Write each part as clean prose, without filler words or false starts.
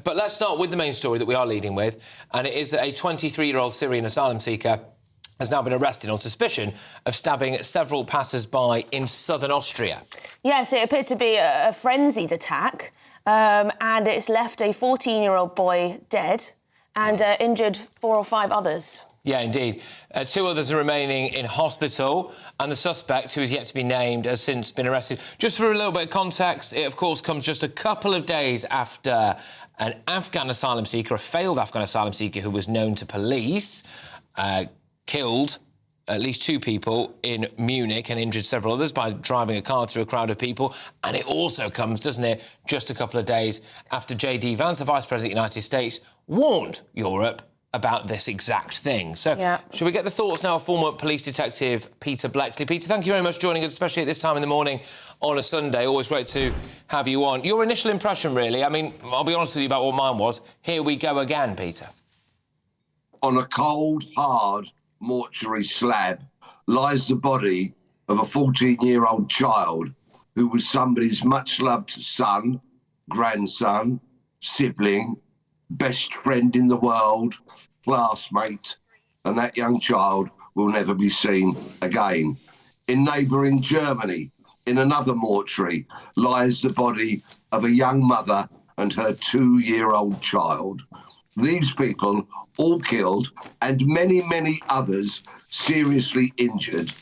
But let's start with the main story that we are leading with, and it is that a 23-year-old Syrian asylum seeker has now been arrested on suspicion of stabbing several passers-by in southern Austria. Yes, it appeared to be a frenzied attack, and it's left a 14-year-old boy dead and injured 4 or 5 others. Yeah, indeed. 2 others are remaining in hospital, and the suspect, who is yet to be named, has since been arrested. Just for a little bit of context, it, of course, comes just a couple of days after an Afghan asylum seeker, a failed Afghan asylum seeker who was known to police, killed at least 2 people in Munich and injured several others by driving a car through a crowd of people. And it also comes, doesn't it, just a couple of days after J.D. Vance, the Vice President of the United States, warned Europe about this exact thing. So, Should we get the thoughts now of former police detective Peter Blexley? Peter, thank you very much for joining us, especially at this time in the morning on a Sunday. Always great to have you on. Your initial impression, really, I mean, I'll be honest with you about what mine was. Here we go again, Peter. On a cold, hard mortuary slab lies the body of a 14-year-old child who was somebody's much-loved son, grandson, sibling, best friend in the world, classmate, and that young child will never be seen again. In neighbouring Germany, in another mortuary, lies the body of a young mother and her 2-year-old child. These people all killed, and many, many others seriously injured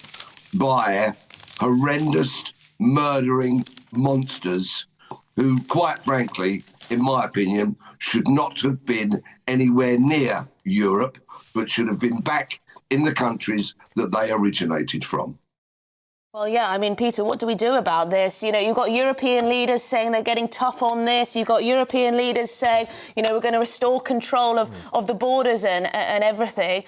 by horrendous, murdering monsters who, quite frankly, in my opinion, should not have been anywhere near Europe, but should have been back in the countries that they originated from. Well, yeah, I mean, Peter, what do we do about this? You know, you've got European leaders saying they're getting tough on this. You've got European leaders saying, you know, we're going to restore control of the borders and everything.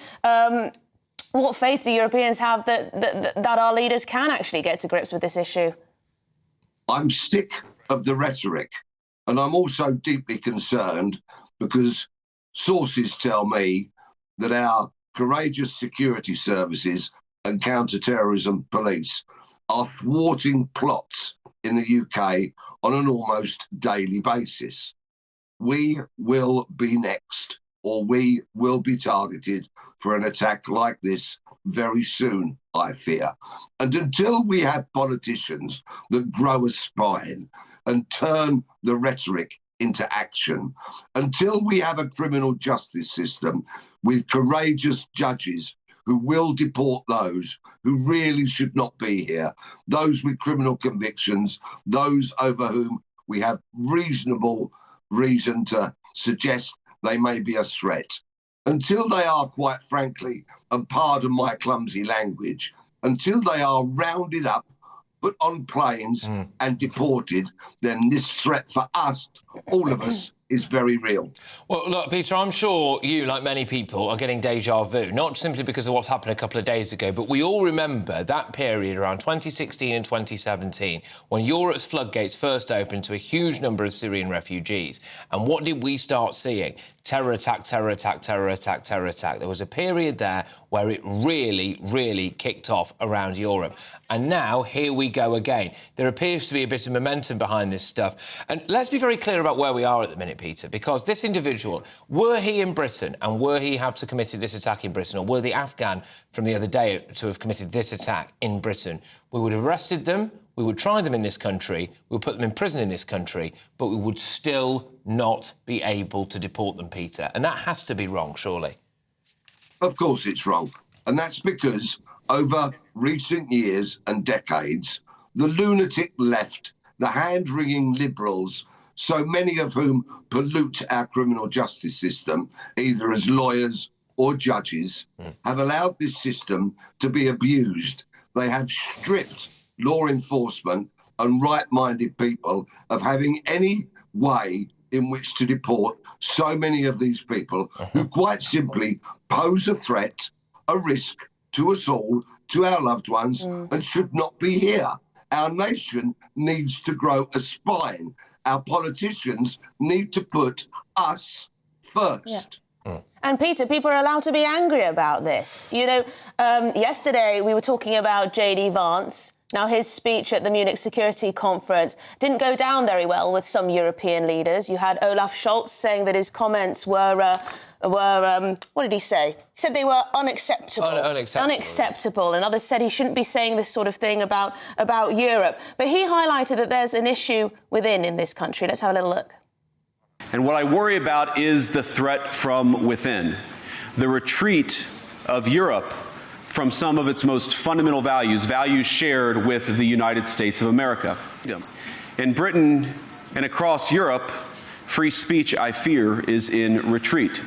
What faith do Europeans have that our leaders can actually get to grips with this issue? I'm sick of the rhetoric, and I'm also deeply concerned because sources tell me that our courageous security services and counter-terrorism police are thwarting plots in the UK on an almost daily basis. We will be next, or we will be targeted for an attack like this very soon, I fear. And until we have politicians that grow a spine and turn the rhetoric into action, until we have a criminal justice system with courageous judges who will deport those who really should not be here, those with criminal convictions, those over whom we have reasonable reason to suggest they may be a threat. Until they are, quite frankly, and pardon my clumsy language, until they are rounded up, put on planes and deported, then this threat for us, all of us, is very real. Well, look, Peter, I'm sure you, like many people, are getting déjà vu, not simply because of what's happened a couple of days ago, but we all remember that period around 2016 and 2017 when Europe's floodgates first opened to a huge number of Syrian refugees. And what did we start seeing? Terror attack, terror attack, terror attack, terror attack. There was a period there where it really, really kicked off around Europe. And now, here we go again. There appears to be a bit of momentum behind this stuff. And let's be very clear about where we are at the minute, Peter, because this individual, were he in Britain and were he have to committed this attack in Britain, or were the Afghan from the other day to have committed this attack in Britain, we would have arrested them, we would try them in this country, we would put them in prison in this country, but we would still not be able to deport them, Peter. And that has to be wrong, surely. Of course it's wrong. And that's because over recent years and decades, the lunatic left, the hand-wringing liberals, so many of whom pollute our criminal justice system, either as lawyers or judges, have allowed this system to be abused. They have stripped law enforcement and right-minded people of having any way in which to deport so many of these people who quite simply pose a threat, a risk to us all, to our loved ones, and should not be here. Our nation needs to grow a spine. Our politicians need to put us first. And, Peter, people are allowed to be angry about this. You know, yesterday we were talking about J.D. Vance Now, his speech at the Munich Security Conference didn't go down very well with some European leaders. You had Olaf Scholz saying that his comments were what did he say? He said they were unacceptable. Unacceptable. And others said he shouldn't be saying this sort of thing about Europe. But he highlighted that there's an issue within in this country. Let's have a little look. And what I worry about is the threat from within, the retreat of Europe from some of its most fundamental values, values shared with the United States of America. In Britain and across Europe, free speech, I fear, is in retreat.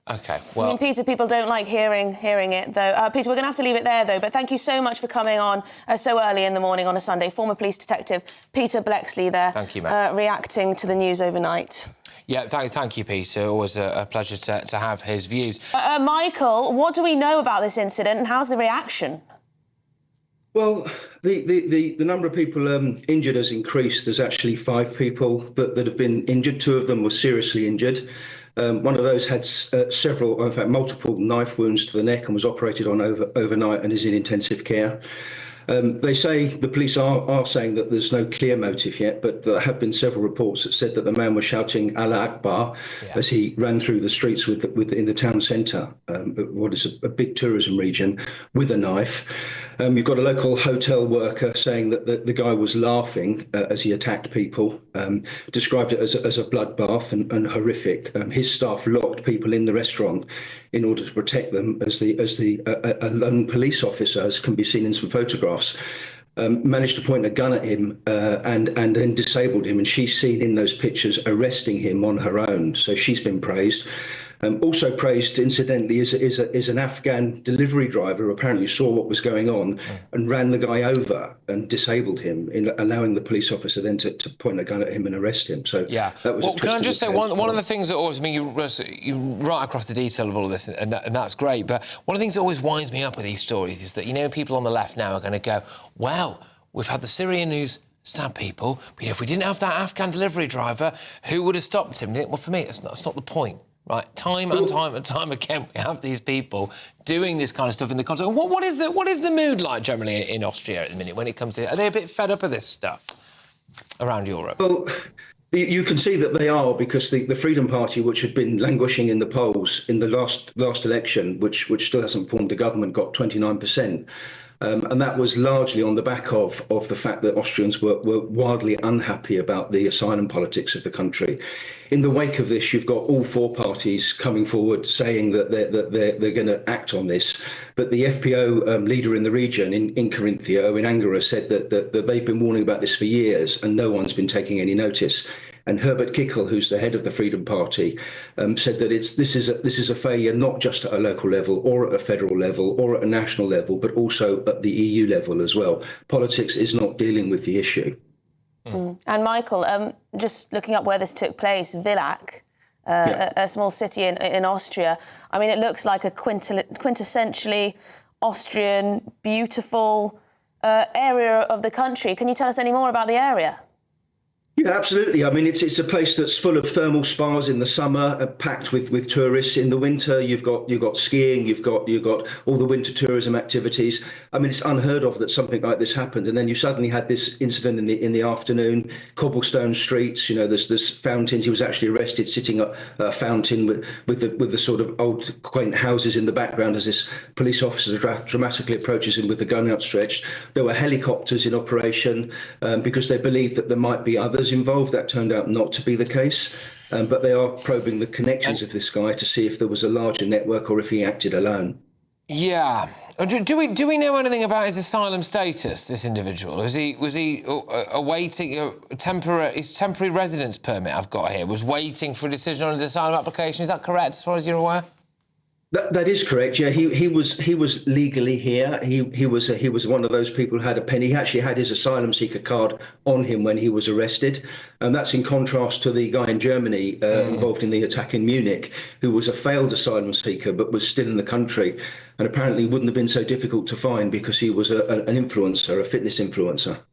OK, well... I mean, Peter, people don't like hearing it, though. Peter, we're going to have to leave it there, though. But thank you so much for coming on so early in the morning on a Sunday. Former police detective Peter Bleksley there. Thank you, mate. Reacting to the news overnight. Yeah, thank you, Peter. Always a pleasure to have his views. Michael, what do we know about this incident and how's the reaction? Well, the number of people injured has increased. There's actually 5 people that have been injured. 2 of them were seriously injured. One of those had several, in fact, multiple knife wounds to the neck and was operated on overnight and is in intensive care. They say, the police are saying that there's no clear motive yet, but there have been several reports that said that the man was shouting Allahu Akbar as he ran through the streets in the town centre, what is a big tourism region, with a knife. You've got a local hotel worker saying that the guy was laughing as he attacked people, described it as a bloodbath and horrific. His staff locked people in the restaurant in order to protect them as a lone police officer, as can be seen in some photographs, managed to point a gun at him and then disabled him. And she's seen in those pictures arresting him on her own. So she's been praised. Also praised, incidentally, is an Afghan delivery driver who apparently saw what was going on and ran the guy over and disabled him, in allowing the police officer then to point a gun at him and arrest him. So yeah, that was. Well, can I just say one of the things that always, I mean, you right across the detail of all of this, and that's great. But one of the things that always winds me up with these stories is that, you know, people on the left now are going to go, well, we've had the Syrian news stab people, but if we didn't have that Afghan delivery driver, who would have stopped him? Well, for me, that's not the point. Right, time and time again, we have these people doing this kind of stuff in the context. What is the mood like generally in Austria at the minute when it comes to? Are they a bit fed up of this stuff around Europe? Well, you can see that they are, because the Freedom Party, which had been languishing in the polls in the last election, which still hasn't formed a government, got 29%. And that was largely on the back of the fact that Austrians were wildly unhappy about the asylum politics of the country. In the wake of this, you've got all 4 parties coming forward saying that they're going to act on this. But the FPO leader in the region, in Carinthia, in Angara, said that they've been warning about this for years and no one's been taking any notice. And Herbert Kickl, who's the head of the Freedom Party, said that this is a failure not just at a local level or at a federal level or at a national level, but also at the EU level as well. Politics is not dealing with the issue. And Michael, just looking up where this took place, Villach, a small city in Austria. I mean, it looks like a quintessentially Austrian, beautiful area of the country. Can you tell us any more about the area? Yeah, absolutely. I mean, it's a place that's full of thermal spas in the summer, packed with tourists. In the winter, you've got skiing, you've got all the winter tourism activities. I mean, it's unheard of that something like this happened. And then you suddenly had this incident in the afternoon, cobblestone streets. You know, there's fountains. He was actually arrested sitting at a fountain with the sort of old quaint houses in the background as this police officer dramatically approaches him with the gun outstretched. There were helicopters in operation because they believed that there might be others involved. That turned out not to be the case, but they are probing the connections of this guy to see if there was a larger network or if he acted alone. Yeah. Do we know anything about his asylum status, this individual? Was he awaiting his temporary residence permit I've got here was waiting for a decision on his asylum application? Is that correct, as far as you're aware? That is correct. Yeah, he was legally here. He was one of those people who had a pen. He actually had his asylum seeker card on him when he was arrested, and that's in contrast to the guy in Germany involved in the attack in Munich, who was a failed asylum seeker but was still in the country, and apparently wouldn't have been so difficult to find because he was an influencer, a fitness influencer.